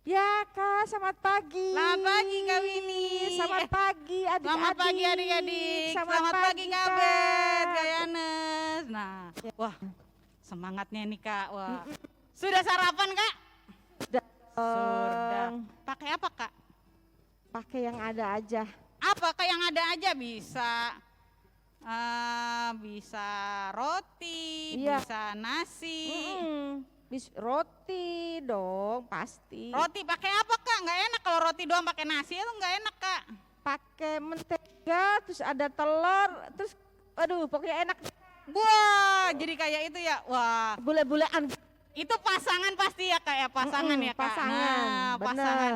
Ya Kak, selamat pagi. Selamat pagi Kak Winnie. Selamat pagi adik-adik. Selamat pagi adik-adik. Selamat pagi Kak Bet, Kak Yanes. Nah, wah semangatnya nih Kak. Wah. Sudah sarapan Kak? Sudah. Pakai apa Kak? Pakai yang ada aja. Apa Kak yang ada aja bisa? Bisa roti, Iya. bisa nasi. Roti dong, pasti. Roti pakai apa Kak? Nggak enak kalau roti doang pakai nasi itu nggak enak Kak. Pakai mentega, terus ada telur, terus aduh pokoknya enak. Wah, jadi kayak itu ya. Wah, Bule-bulean. itu pasangan pasti ya Kak ya, pasangan ya Kak. Pasangan, Nah, pasangan.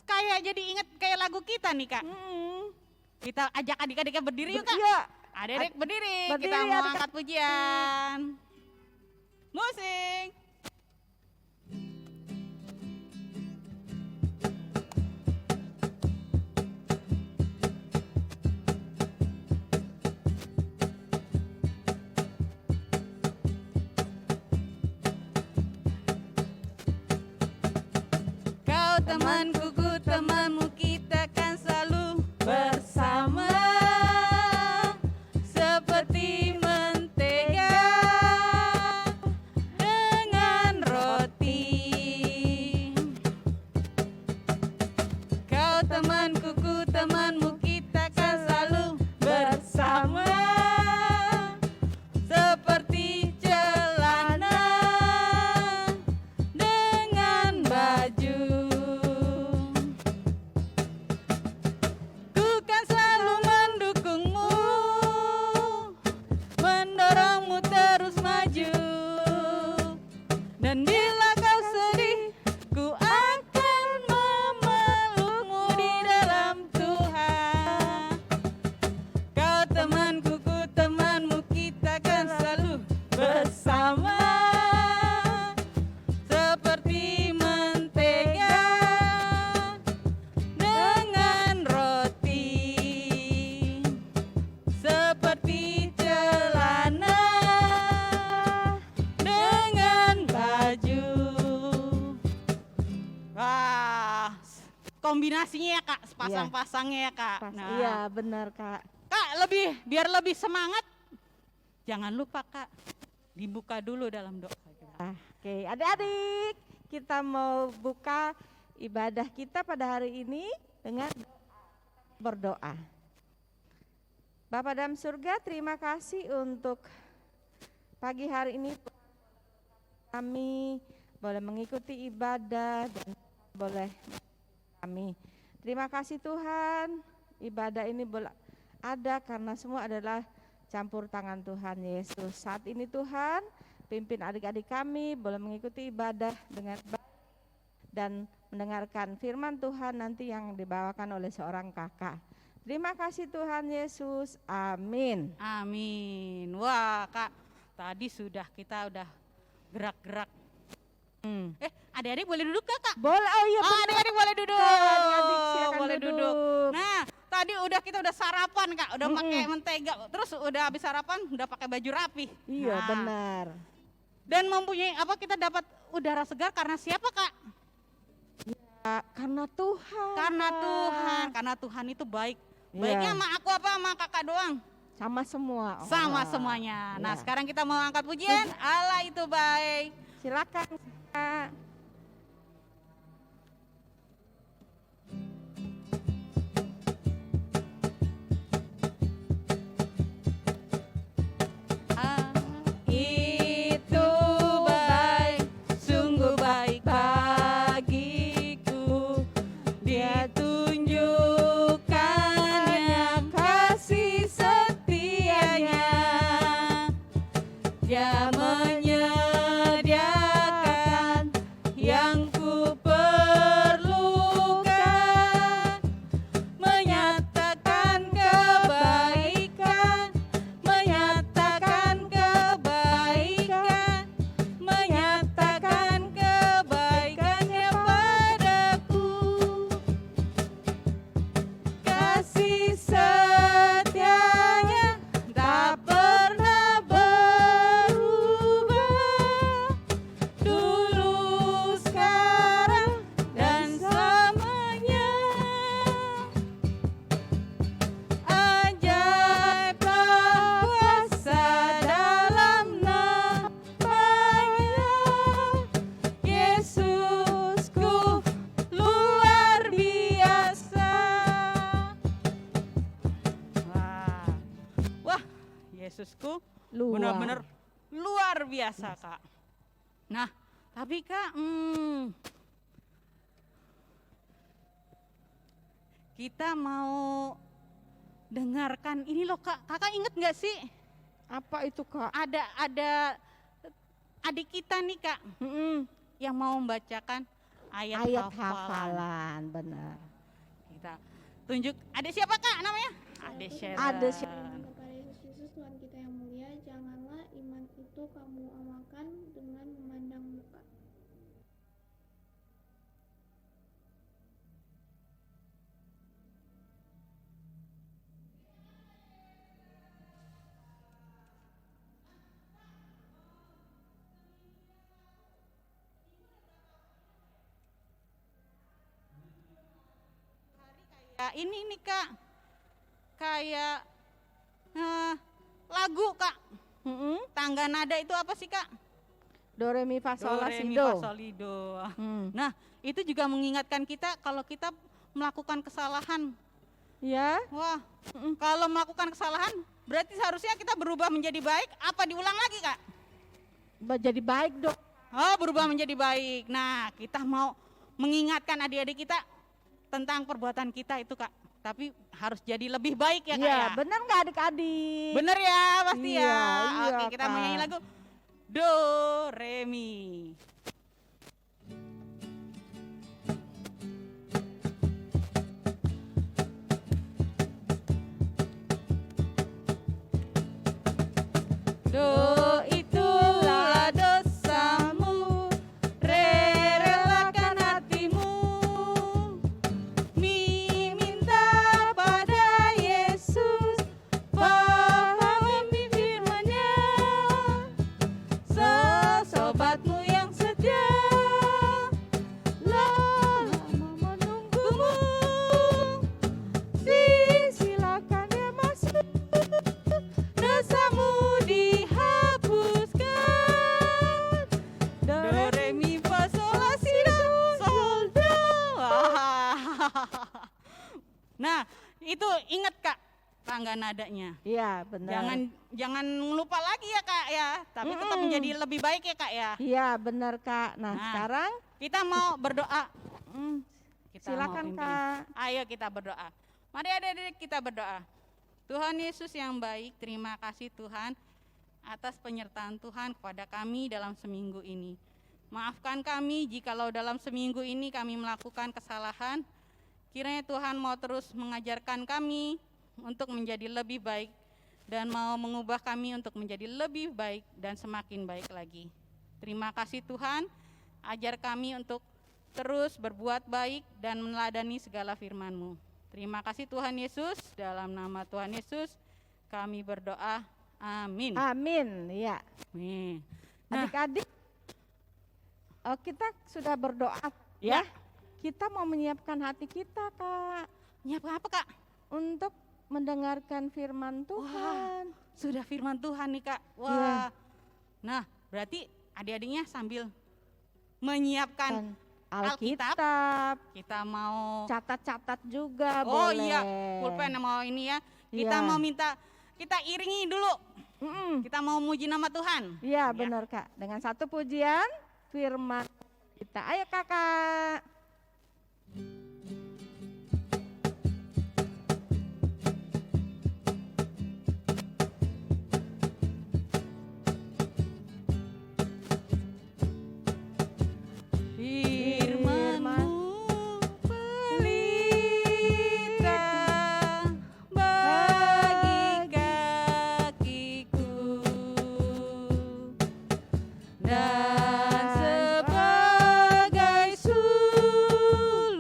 Kayak jadi inget kayak lagu kita nih Kak. Kita ajak adik-adiknya berdiri yuk Kak. Iya. Adik-adik berdiri, Berdiri, kita mau adik-adik. angkat pujian. Musik. Kau temanku, ku temanmu, kita kan selalu bersama. Seperti mentega dengan roti. Kau temanku, ku temanmu, kita kan selalu bersama. Seperti celana dengan baju. Ku kan selalu mendukungmu, mendorongmu terus maju. Dan bila kau sedih, ku akan memelukmu di dalam Tuhan. Kau temanku, ku temanmu, kita kan selalu bersama. Seperti mentega dengan roti. Seperti celana dengan baju. Wah, kombinasinya ya Kak, sepasang-pasangnya ya Kak. Iya benar Kak. Kak, biar lebih semangat, jangan lupa Kak, dibuka dulu dalam doa. Oke, adik-adik, kita mau buka ibadah kita pada hari ini dengan berdoa. Bapa dalam surga, terima kasih untuk pagi hari ini kami boleh mengikuti ibadah dan boleh kami. Terima kasih Tuhan, ibadah ini boleh ada karena semua adalah campur tangan Tuhan Yesus. Saat ini Tuhan, pimpin adik-adik kami boleh mengikuti ibadah dengan baik dan mendengarkan firman Tuhan nanti yang dibawakan oleh seorang kakak. Terima kasih Tuhan Yesus, amin. Amin. Wah Kak, tadi kita udah gerak-gerak. Adik-adik boleh duduk gak Kak? Boleh, oh iya benar. Adik-adik boleh duduk. Adik-adik silakan Boleh duduk. duduk. Nah, tadi kita udah sarapan Kak, udah pakai mentega. Terus udah habis sarapan, udah pakai baju rapi. Iya Nah, benar. Dan mempunyai kita dapat udara segar karena siapa Kak? Karena Tuhan. Karena Tuhan itu baik. Iya. Baiknya sama aku apa sama kakak doang? Sama semua. Sama orang. semuanya. Nah Iya. sekarang kita mau angkat pujian, Allah itu baik. Silakan Kak. Itu baik, sungguh baik bagiku. Dia tunjukkannya kasih setianya. Dia menyediakan yang ku perlukan, menyatakan kebaikan, menyatakan kebaikan, menyatakan kebaikannya padaku. Kasih setianya tak pernah berubah. benar-benar luar biasa Kak. Nah, tapi Kak, kita mau dengarkan ini loh Kak. Kakak inget nggak sih? Apa itu Kak? Ada adik kita nih Kak, yang mau membacakan ayat hafalan, benar. Kita tunjuk adik siapa Kak namanya? Adik Sharon. Ada siapa? Kepada Yesus Kristus Tuhan kita yang mulia, janganlah iman itu kamu amalkan dengan memandang muka. Ya, ini nih Kak, kayak lagu Kak. Tangga nada itu apa sih Kak? Do re mi fa sol Do, la re, si mi, do. fa, sol, li, do. Nah, itu juga mengingatkan kita kalau kita melakukan kesalahan. Ya, Wah, kalau melakukan kesalahan berarti seharusnya kita berubah menjadi baik. Apa diulang lagi Kak? jadi baik dong. Oh, berubah menjadi baik. Nah, kita mau mengingatkan adik-adik kita tentang perbuatan kita itu Kak. Tapi harus jadi lebih baik ya Kak Iya, ya. benar nggak adik-adik? Bener ya, pasti Iya, ya. iya, Oke, kita mau Kak. nyanyi lagu Do, Re, Mi. Do itulah dosamu, re relakan hatimu, mi minta pada Yesus, pahami firman-Nya, sesobatmu yang setia, lama menunggumu, silakan dia masuk, dosamu dihapuskan. Do, re, mi, fa, sol, la, si, do, sol, do. Nah, itu ingat Kak tangga nadanya. Iya, benar. Jangan lupa lagi ya Kak ya, tapi tetap menjadi lebih baik ya Kak ya. Iya, benar Kak. Nah, Nah, sekarang Kita mau berdoa. Kita silakan mau pimpin. Kak. Ayo kita berdoa. Mari adik-adik kita berdoa. Tuhan Yesus yang baik, terima kasih Tuhan atas penyertaan Tuhan kepada kami dalam seminggu ini. Maafkan kami jikalau dalam seminggu ini kami melakukan kesalahan. Kiranya Tuhan mau terus mengajarkan kami untuk menjadi lebih baik dan mau mengubah kami untuk menjadi lebih baik dan semakin baik lagi. Terima kasih Tuhan, ajar kami untuk terus berbuat baik dan meneladani segala firman-Mu. Terima kasih Tuhan Yesus, dalam nama Tuhan Yesus kami berdoa, amin. Amin. Ya. Nih. Nah, Adik-adik, kita sudah berdoa ya, Kita mau menyiapkan hati kita Kak nyiap apa Kak? untuk mendengarkan firman Tuhan. Sudah firman Tuhan nih Kak. Wah. Iya. Nah, berarti adik-adiknya sambil menyiapkan Dan Alkitab, kita mau catat-catat juga Oh boleh. iya, pulpen mau ini ya. Kita Iya. mau minta, kita iringi dulu. Mm-mm. Kita mau muji nama Tuhan. Iya benar Kak. Dengan satu pujian firman kita. Ayo Kakak. Firman-Mu pelita bagi kakiku dan sebagai sulur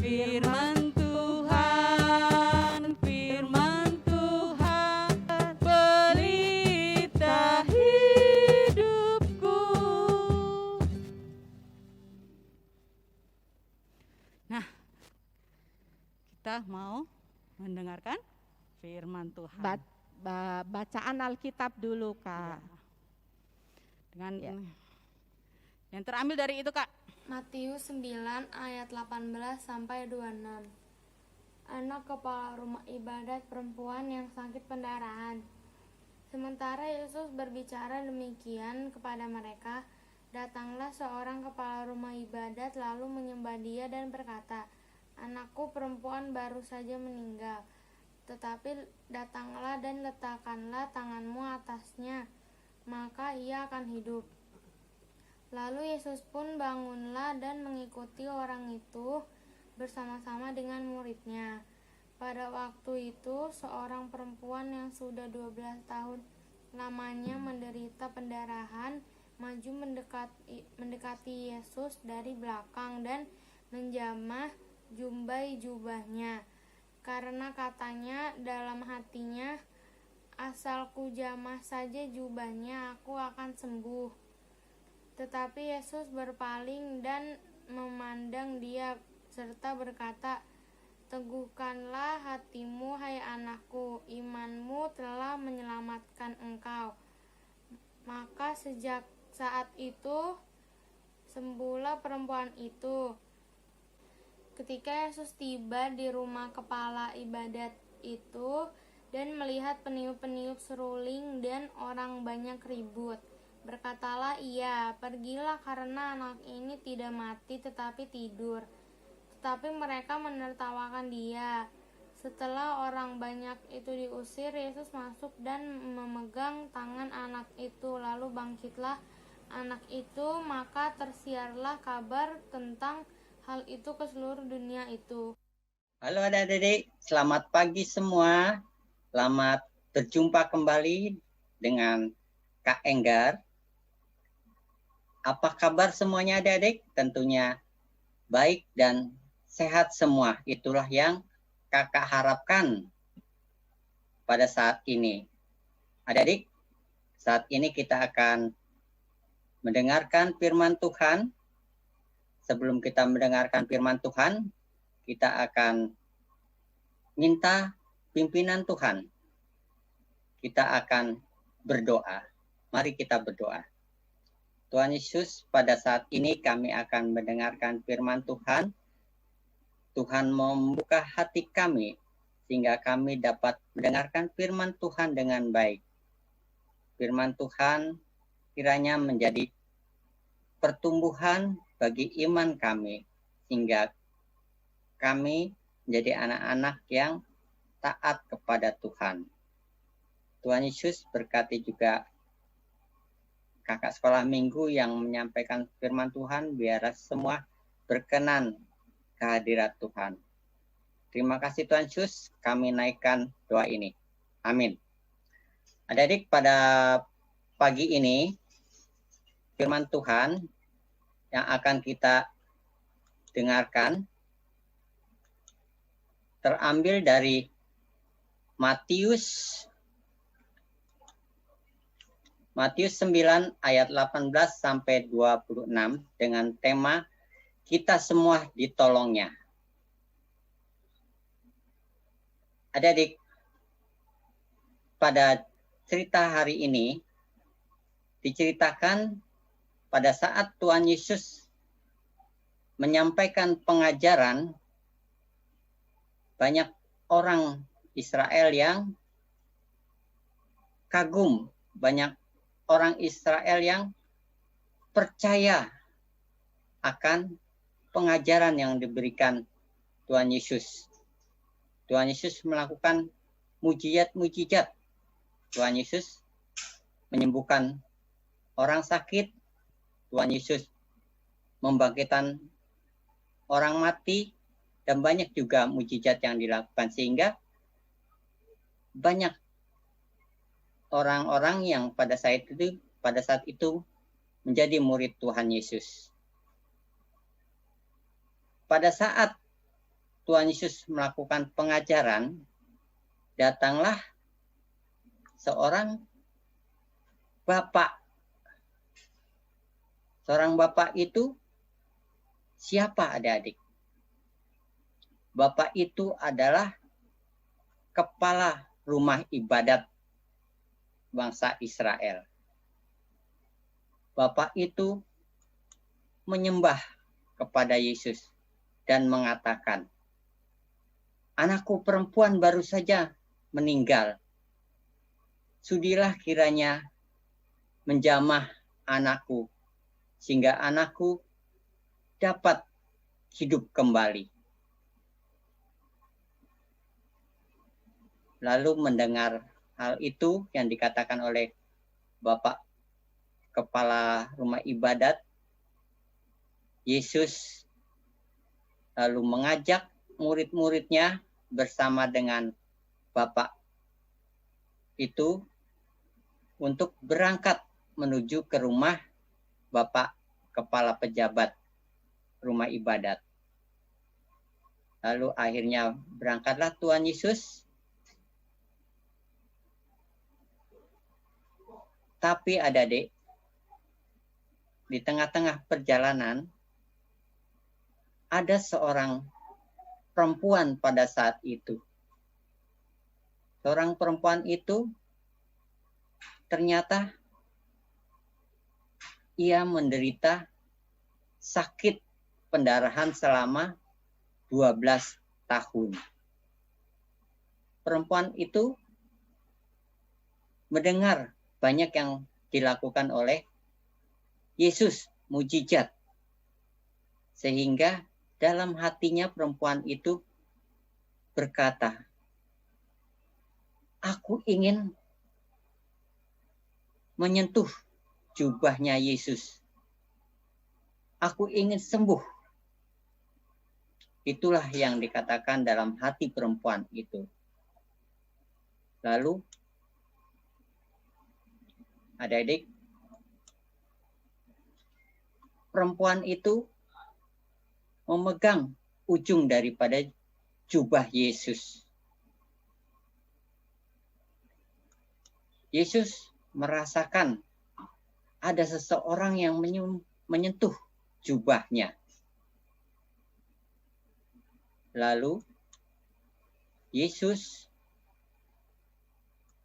Firman Tuhan, pelita hidupku. Nah, kita mau mendengarkan firman Tuhan. Bacaan Alkitab dulu, Kak. Dengan yang terambil dari itu, Kak. Matius 9 ayat 18 sampai 26. Anak kepala rumah ibadat perempuan yang sakit pendarahan. Sementara Yesus berbicara demikian kepada mereka, datanglah seorang kepala rumah ibadat lalu menyembah Dia dan berkata, "Anakku perempuan baru saja meninggal, tetapi datanglah dan letakkanlah tanganmu atasnya, maka ia akan hidup." Lalu Yesus pun bangunlah dan mengikuti orang itu bersama-sama dengan muridnya. Pada waktu itu, seorang perempuan yang sudah 12 tahun lamanya menderita pendarahan maju mendekati Yesus dari belakang dan menjamah jumbai jubahnya, karena katanya dalam hatinya, "Asal ku jamah saja jubahnya, aku akan sembuh." Tetapi Yesus berpaling dan memandang dia serta berkata, "Teguhkanlah hatimu, hai anakku, imanmu telah menyelamatkan engkau." Maka sejak saat itu sembuhlah perempuan itu. Ketika Yesus tiba di rumah kepala ibadat itu dan melihat peniup-peniup seruling dan orang banyak ribut, berkatalah ia, "Pergilah, karena anak ini tidak mati tetapi tidur." Tetapi mereka menertawakan dia. Setelah orang banyak itu diusir, Yesus masuk dan memegang tangan anak itu. Lalu bangkitlah anak itu, maka tersiarlah kabar tentang hal itu ke seluruh dunia itu. Halo adik-adik, selamat pagi semua. Selamat berjumpa kembali dengan Kak Enggar. Apa kabar semuanya adik-adik? Tentunya baik dan sehat semua. Itulah yang kakak harapkan pada saat ini. Adik-adik, saat ini kita akan mendengarkan firman Tuhan. Sebelum kita mendengarkan firman Tuhan, kita akan minta pimpinan Tuhan. Kita akan berdoa. Mari kita berdoa. Tuhan Yesus, pada saat ini kami akan mendengarkan firman Tuhan. Tuhan membuka hati kami sehingga kami dapat mendengarkan firman Tuhan dengan baik. Firman Tuhan kiranya menjadi pertumbuhan bagi iman kami sehingga kami menjadi anak-anak yang taat kepada Tuhan. Tuhan Yesus berkati juga kakak sekolah minggu yang menyampaikan firman Tuhan, biar semua berkenan kehadirat Tuhan. Terima kasih Tuhan Yesus, kami naikkan doa ini. Amin. Adik-adik, pada pagi ini firman Tuhan yang akan kita dengarkan terambil dari Matius 9 ayat 18 sampai 26 dengan tema kita semua ditolongnya. Adik-adik, pada cerita hari ini diceritakan pada saat Tuhan Yesus menyampaikan pengajaran, banyak orang Israel yang kagum, banyak orang Israel yang percaya akan pengajaran yang diberikan Tuhan Yesus. Tuhan Yesus melakukan mujizat-mujizat. Tuhan Yesus menyembuhkan orang sakit. Tuhan Yesus membangkitkan orang mati, dan banyak juga mujizat yang dilakukan sehingga banyak orang-orang yang pada saat itu menjadi murid Tuhan Yesus. Pada saat Tuhan Yesus melakukan pengajaran, datanglah seorang bapak. Seorang bapak itu siapa adik-adik? Bapak itu adalah kepala rumah ibadat bangsa Israel. Bapak itu menyembah kepada Yesus dan mengatakan, anakku perempuan baru saja meninggal. Sudilah kiranya menjamah anakku, sehingga anakku dapat hidup kembali. Lalu mendengar hal itu yang dikatakan oleh Bapak Kepala Rumah Ibadat, Yesus lalu mengajak murid-muridnya bersama dengan Bapak itu untuk berangkat menuju ke rumah Bapak Kepala Pejabat Rumah Ibadat. Lalu akhirnya berangkatlah Tuhan Yesus. Tapi adik-adik, di tengah-tengah perjalanan ada seorang perempuan pada saat itu. Seorang perempuan itu ternyata ia menderita sakit pendarahan selama 12 tahun. Perempuan itu mendengar banyak yang dilakukan oleh Yesus, mujizat. Sehingga dalam hatinya perempuan itu berkata, aku ingin menyentuh jubahnya Yesus. Aku ingin sembuh. Itulah yang dikatakan dalam hati perempuan itu. Lalu, adik-adik, perempuan itu memegang ujung daripada jubah Yesus. Yesus merasakan ada seseorang yang menyentuh jubahnya. Lalu Yesus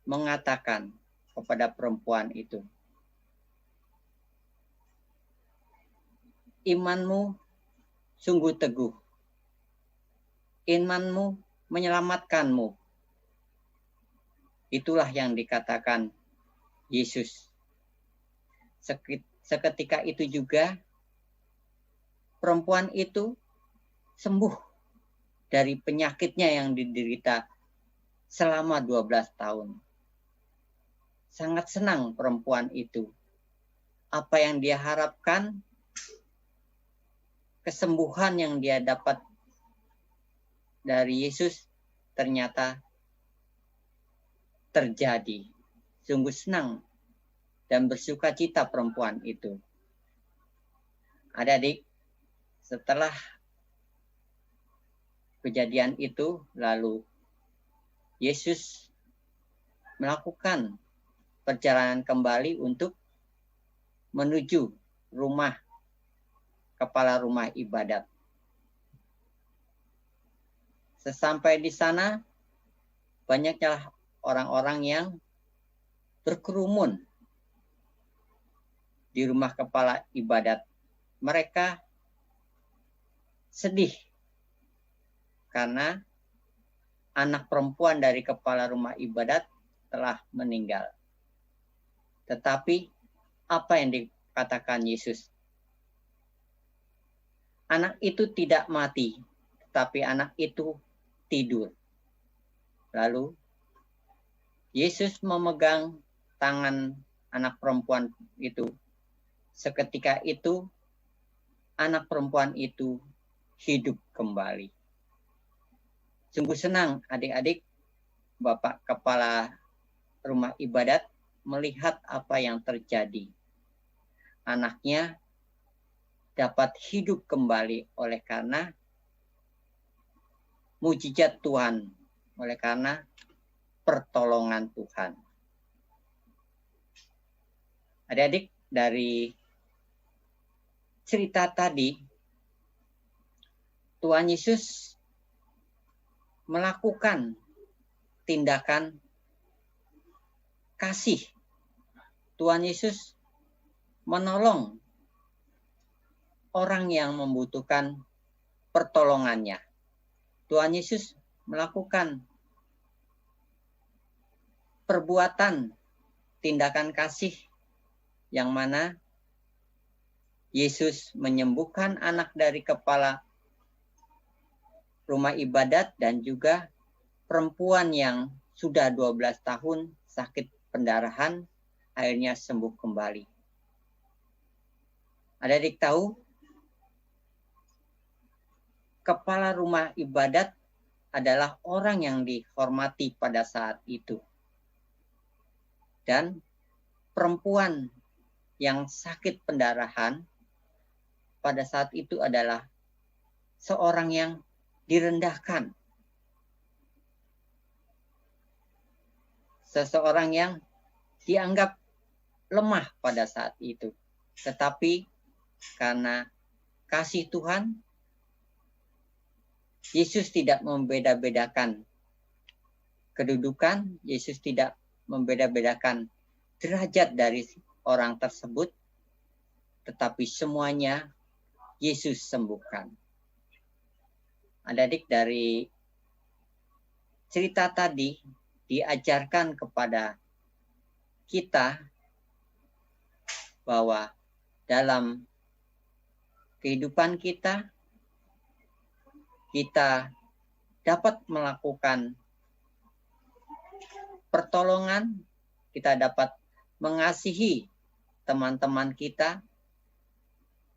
mengatakan kepada perempuan itu, imanmu sungguh teguh, imanmu menyelamatkanmu. Itulah yang dikatakan Yesus. Seketika itu juga perempuan itu sembuh dari penyakitnya yang diderita selama 12 tahun. Sangat senang perempuan itu. Apa yang dia harapkan, kesembuhan yang dia dapat dari Yesus ternyata terjadi. Sungguh senang dan bersuka cita perempuan itu. Adik-adik, setelah kejadian itu, lalu Yesus melakukan perjalanan kembali untuk menuju rumah kepala rumah ibadat. Sesampai di sana, banyaknya orang-orang yang berkerumun di rumah kepala ibadat. Mereka sedih karena anak perempuan dari kepala rumah ibadat telah meninggal. Tetapi apa yang dikatakan Yesus? Anak itu tidak mati, tetapi anak itu tidur. Lalu Yesus memegang tangan anak perempuan itu. Seketika itu anak perempuan itu hidup kembali. Sungguh senang adik-adik, Bapak Kepala Rumah Ibadat melihat apa yang terjadi. Anaknya dapat hidup kembali oleh karena mujizat Tuhan, oleh karena pertolongan Tuhan. Adik-adik, dari cerita tadi, Tuhan Yesus melakukan tindakan kasih. Tuhan Yesus menolong orang yang membutuhkan pertolongannya. Tuhan Yesus melakukan perbuatan tindakan kasih yang mana Yesus menyembuhkan anak dari kepala rumah ibadat dan juga perempuan yang sudah 12 tahun sakit pendarahan akhirnya sembuh kembali. Adik-adik tahu, kepala rumah ibadat adalah orang yang dihormati pada saat itu. Dan perempuan yang sakit pendarahan pada saat itu adalah seorang yang direndahkan. Seseorang yang dianggap lemah pada saat itu. Tetapi karena kasih Tuhan, Yesus tidak membeda-bedakan kedudukan, Yesus tidak membeda-bedakan derajat dari orang tersebut, tetapi semuanya Yesus sembuhkan. Adik-adik, dari cerita tadi diajarkan kepada kita bahwa dalam kehidupan kita dapat melakukan pertolongan, kita dapat mengasihi teman-teman kita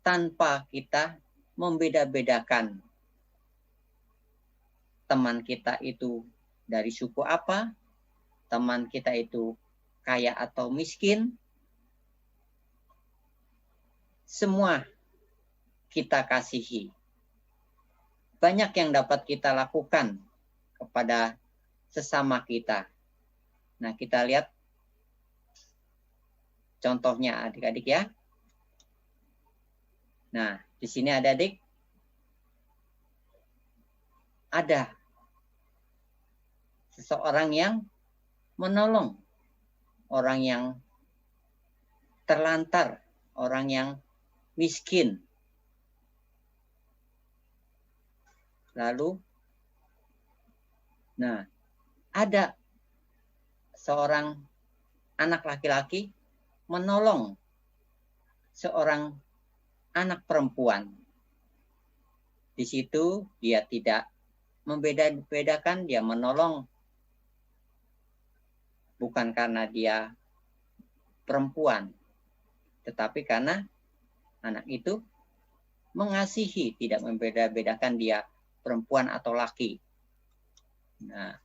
tanpa kita membeda-bedakan teman kita itu dari suku apa, teman kita itu kaya atau miskin, semua kita kasihi. Banyak yang dapat kita lakukan kepada sesama kita. Nah, kita lihat contohnya adik-adik ya. Nah, di sini adik-adik ada seseorang yang menolong orang yang terlantar, orang yang miskin. Lalu, nah, ada seorang anak laki-laki menolong seorang anak perempuan. Di situ dia tidak membeda-bedakan, dia menolong bukan karena dia perempuan, tetapi karena anak itu mengasihi, tidak membeda-bedakan dia perempuan atau laki. Nah,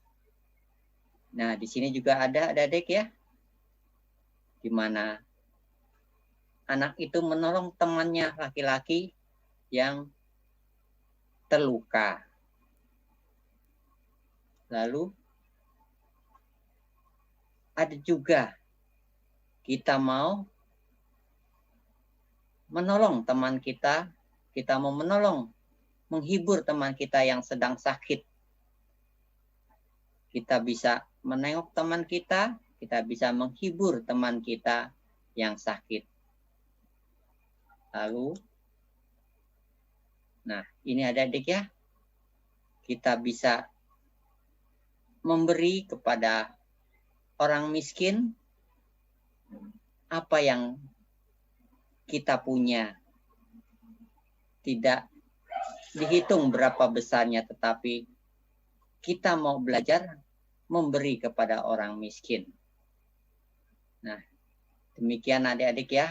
di sini juga ada adik ya, di mana anak itu menolong temannya laki-laki yang terluka. Lalu ada juga kita mau menolong teman kita mau menolong, menghibur teman kita yang sedang sakit. Kita bisa menengok teman kita bisa menghibur teman kita yang sakit. Lalu, nah ini adik-adik ya, kita bisa memberi kepada orang miskin apa yang kita punya. Tidak dihitung berapa besarnya, tetapi kita mau belajar memberi kepada orang miskin. Nah, demikian adik-adik ya.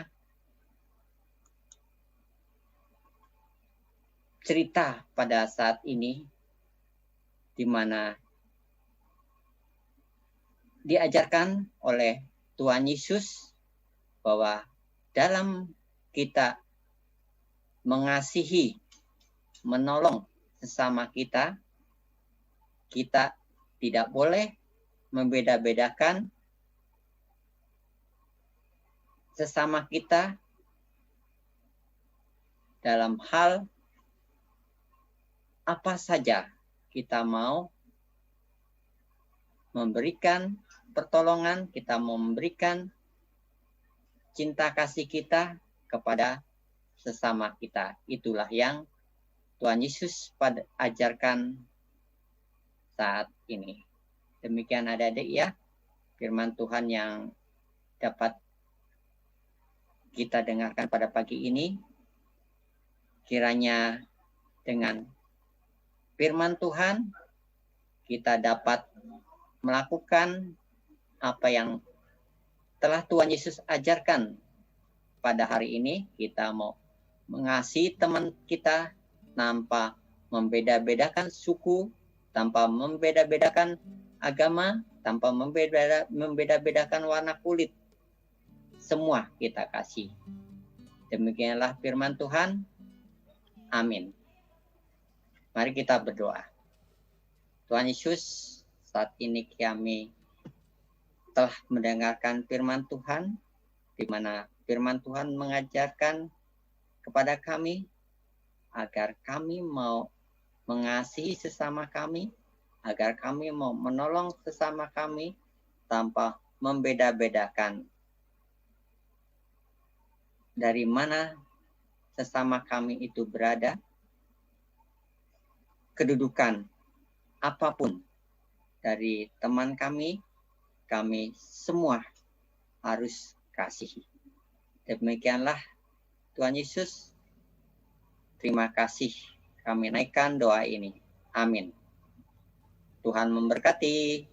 Cerita pada saat ini di mana diajarkan oleh Tuhan Yesus bahwa dalam kita mengasihi, menolong sesama kita, kita tidak boleh membeda-bedakan sesama kita dalam hal apa saja. Kita mau memberikan pertolongan, kita mau memberikan cinta kasih kita kepada sesama kita. Itulah yang Tuhan Yesus ajarkan saat ini. Demikian adik-adik ya, firman Tuhan yang dapat kita dengarkan pada pagi ini. Kiranya dengan firman Tuhan kita dapat melakukan apa yang telah Tuhan Yesus ajarkan pada hari ini. Kita mau mengasihi teman kita tanpa membeda-bedakan suku, tanpa membeda-bedakan agama, tanpa membeda-bedakan warna kulit. Semua kita kasih. Demikianlah firman Tuhan. Amin. Mari kita berdoa. Tuhan Yesus, saat ini kami telah mendengarkan firman Tuhan, di mana firman Tuhan mengajarkan kepada kami agar kami mau mengasihi sesama kami, agar kami mau menolong sesama kami tanpa membeda-bedakan dari mana sesama kami itu berada, kedudukan apapun dari teman kami semua harus kasih. Demikianlah Tuhan Yesus, terima kasih kami naikkan doa ini. Amin. Tuhan memberkati.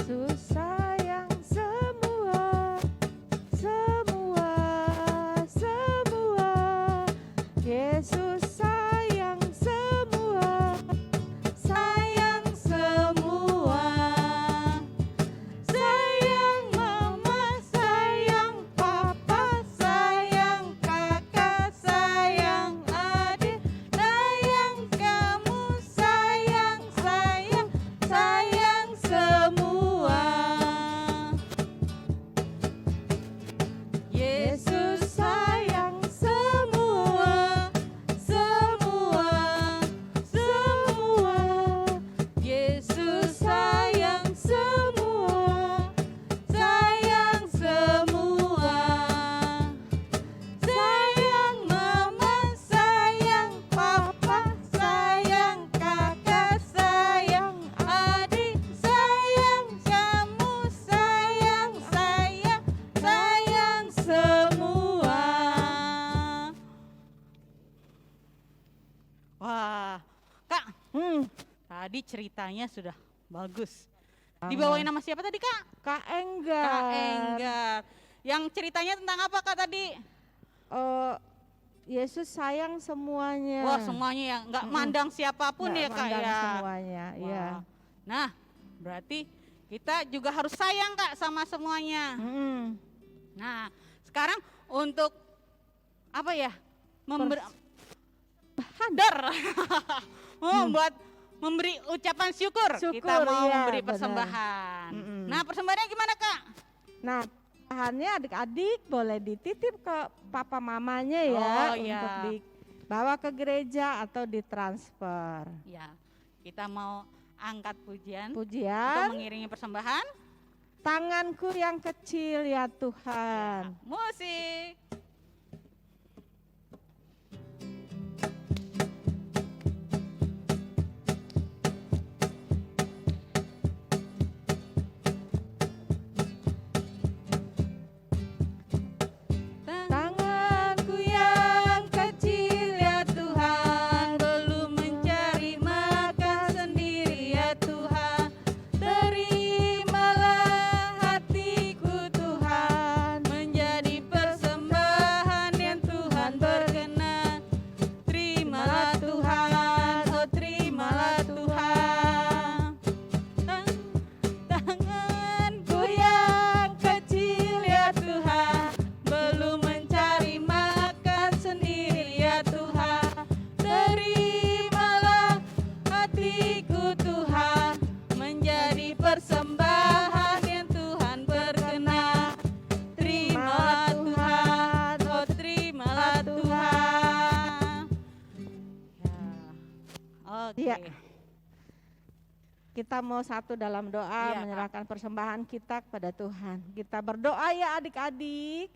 Susah yang semua, semua, semua. Yesus sayang semua, sayang semua. Sayang mama, sayang papa, sayang kakak, sayang adik, sayang kamu, sayang, sayang, sayang semua. Yesus sayang semua, semua, semua. Yesus sayang semua, sayang semua. Sayang mama, sayang papa, sayang kakak, sayang adik, sayang kamu, sayang, sayang, sayang semua. Wah, Kak, tadi ceritanya sudah bagus. Aman. Dibawain nama siapa tadi, Kak? Kak Enggar. Kak Enggar. Yang ceritanya tentang apa, Kak, tadi? Yesus sayang semuanya. Wah, semuanya yang nggak mandang siapapun Nggak ya, Kak, mandang ya. semuanya, iya. Wah. Nah, berarti kita juga harus sayang, Kak, sama semuanya. Nah, sekarang untuk apa ya? Membuat memberi ucapan syukur. Kita Syukur, mau iya, memberi benar. persembahan. Mm-mm. Nah, persembahannya gimana, Kak? Nah, bahannya adik-adik boleh dititip ke papa mamanya ya, Oh, iya. untuk dibawa ke gereja atau ditransfer. Ya, kita mau angkat pujian untuk Pujian, mengiringi persembahan. tanganku yang kecil ya Tuhan. Musik. Tanganku yang kecil ya Tuhan, belum mencari makan sendiri ya Tuhan. Terimalah hatiku Tuhan, menjadi persembahan Tuhan, menjadi persembahan yang Tuhan berkenan. Terimalah Tuhan, oh terimalah Tuhan. Ya, oke. Iya. Kita mau satu dalam doa, Iya, Kak. menyerahkan persembahan kita kepada Tuhan. Kita berdoa ya adik-adik.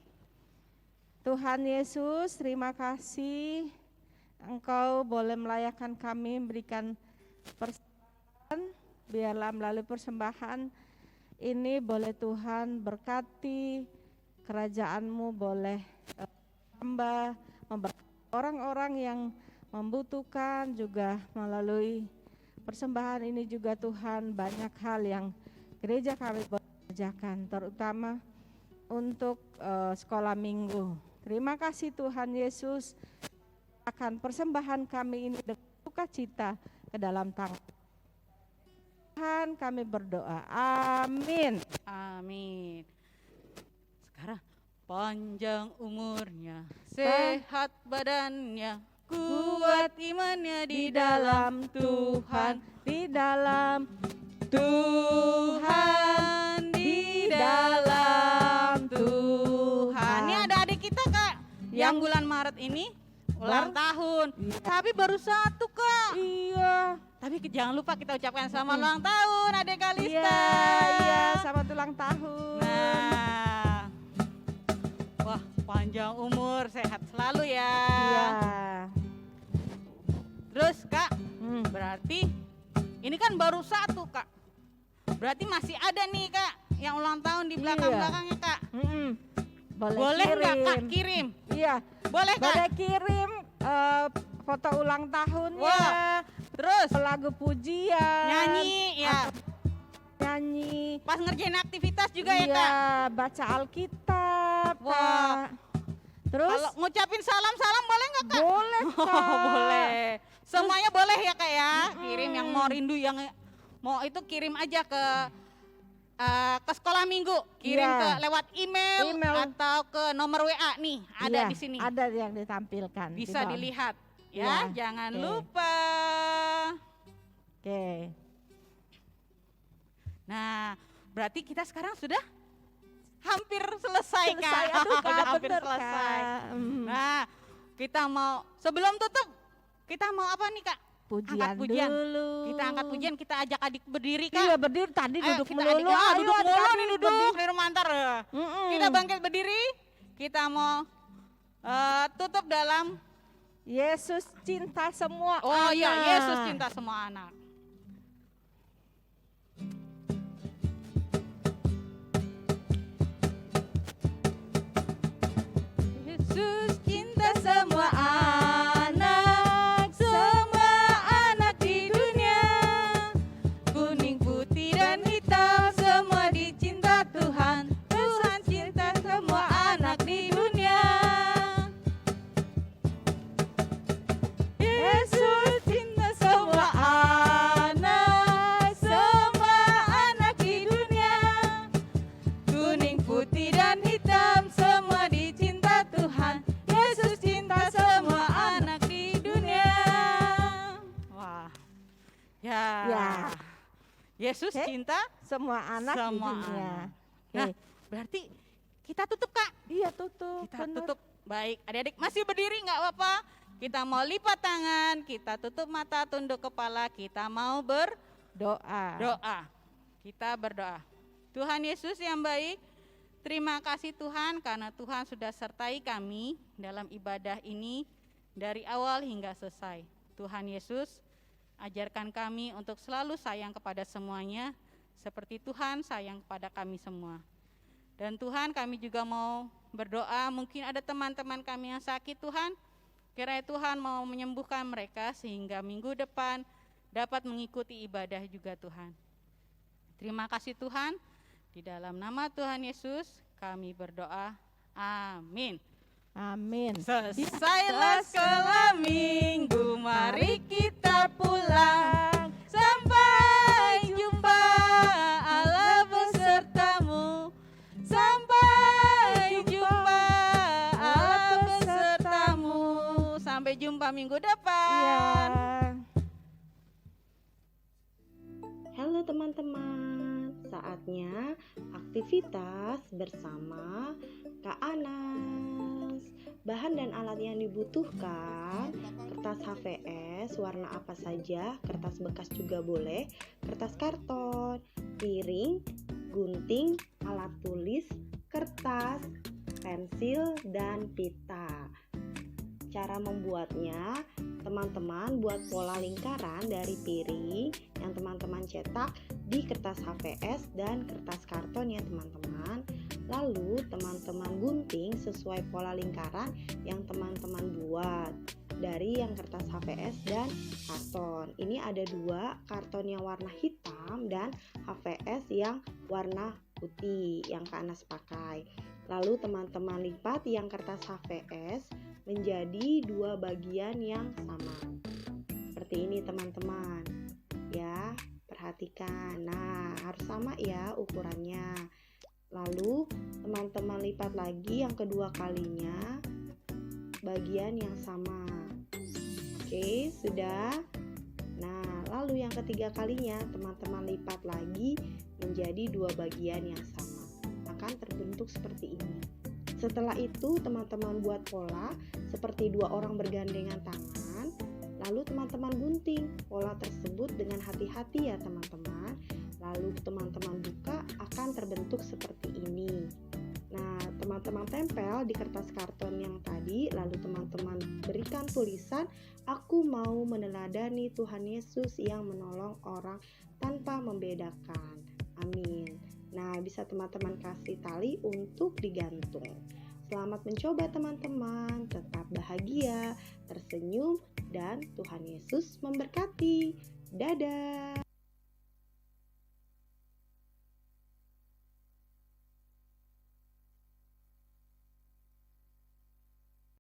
Tuhan Yesus, terima kasih Engkau boleh melayakan kami, memberikan persembahan. Biarlah melalui persembahan ini boleh Tuhan berkati kerajaan-Mu, boleh tambah, memberkati orang-orang yang membutuhkan, juga melalui persembahan ini juga Tuhan banyak hal yang gereja kami kerjakan, terutama untuk sekolah minggu. Terima kasih Tuhan Yesus, akan persembahan kami ini dengan sukacita ke dalam tangan Tuhan kami berdoa. Amin. Amin. Sekarang panjang umurnya, sehat badannya, kuat imannya di dalam Tuhan, di dalam Tuhan, di dalam Tuhan. Ini ada adik kita Kak, yang bulan Maret ini ulang tahun. Iya. Tapi baru satu Kak. Iya. Tapi jangan lupa kita ucapkan selamat ulang tahun adik Kalista. Iya, selamat ulang tahun. Nah, wah panjang umur, sehat selalu ya. Iya. Terus Kak, berarti ini kan baru satu Kak. Berarti masih ada nih Kak yang ulang tahun di belakang-belakangnya Kak. Boleh nggak Kak kirim? Iya. Boleh Kak? Boleh kirim foto ulang tahunnya. Wah, terus Lagu pujian. nyanyi ya. Nyanyi. Pas ngerjain aktivitas juga ya Iya, Kak. baca Alkitab. Wah. Kak. Terus Kalau ngucapin salam-salam boleh nggak Kak? boleh Kak. Oh, boleh. Semuanya boleh ya Kak ya. Kirim yang mau rindu, yang mau itu kirim aja ke sekolah minggu. Kirim Iya. ke lewat email atau ke nomor WA nih, ada Iya, di sini. Ada yang ditampilkan. di Bisa bawah. dilihat Iya, ya. Jangan oke. lupa. Oke. Nah, berarti kita sekarang sudah hampir selesai Kak. Selesai, aduh Kak, hampir bener, selesai. Kak. Nah, kita mau sebelum tutup kita mau apa nih Kak? Pujian Angkat pujian. dulu. Kita angkat pujian, kita ajak adik berdiri Kak. Iya berdiri tadi Ayo, duduk kita melulu. adik, Ayo, duduk mulu adik-adik nih duduk berdiri. di rumah antar. Kita bangkit berdiri, kita mau tutup dalam Yesus cinta semua oh anak. iya, Yesus cinta semua anak. Yesus cinta semua anak di dunia. Kuning, putih, dan hitam semua dicinta Tuhan. Tuhan cinta semua anak di dunia. Yesus cinta semua anak di dunia. Kuning, putih, dan hitam semua dicinta Tuhan. Yesus cinta semua anak di dunia. Wah, ya. Yesus Oke. cinta Semua anak di semua dunia. anak. Oke. Nah, berarti kita tutup Kak. Iya tutup. Kita bener. tutup. Baik, adik-adik masih berdiri nggak apa-apa. Kita mau lipat tangan, kita tutup mata, tunduk kepala, kita mau Doa. berdoa. Kita berdoa. Tuhan Yesus yang baik, terima kasih Tuhan karena Tuhan sudah sertai kami dalam ibadah ini dari awal hingga selesai. Tuhan Yesus, ajarkan kami untuk selalu sayang kepada semuanya, seperti Tuhan sayang kepada kami semua. Dan Tuhan, kami juga mau berdoa, mungkin ada teman-teman kami yang sakit Tuhan, kiranya Tuhan mau menyembuhkan mereka sehingga minggu depan dapat mengikuti ibadah juga Tuhan. Terima kasih Tuhan, di dalam nama Tuhan Yesus kami berdoa, amin. Amin. Selesailah sekolah minggu, mari kita pulang. Sampai jumpa, Allah besertamu. Sampai jumpa, Allah besertamu. Sampai jumpa minggu depan. Iya. Halo teman-teman, saatnya aktivitas bersama Kak Anas. Bahan dan alat yang dibutuhkan: kertas HVS warna apa saja, kertas bekas juga boleh, kertas karton, piring, gunting, alat tulis, kertas, pensil, dan pita. Cara membuatnya, teman-teman buat pola lingkaran dari piring yang teman-teman cetak di kertas HVS dan kertas karton ya teman-teman. Lalu teman-teman gunting sesuai pola lingkaran yang teman-teman buat dari yang kertas HVS dan karton. Ini ada dua, karton yang warna hitam dan HVS yang warna putih yang Kak Anas pakai. Lalu teman-teman lipat yang kertas HVS menjadi dua bagian yang sama. Seperti ini teman-teman. Ya, perhatikan. Nah, harus sama ya ukurannya. Lalu teman-teman lipat lagi yang kedua kalinya bagian yang sama. Oke, sudah. Nah, lalu yang ketiga kalinya teman-teman lipat lagi menjadi dua bagian yang sama. Akan terbentuk seperti ini. Setelah itu teman-teman buat pola seperti dua orang bergandengan tangan. Lalu teman-teman gunting pola tersebut dengan hati-hati ya teman-teman. Lalu teman-teman buka, akan terbentuk seperti ini. Nah, teman-teman tempel di kertas karton yang tadi. Lalu teman-teman berikan tulisan, "Aku mau meneladani Tuhan Yesus yang menolong orang tanpa membedakan." Amin. Nah, bisa teman-teman kasih tali untuk digantung. Selamat mencoba teman-teman, tetap bahagia, tersenyum, dan Tuhan Yesus memberkati. Dadah.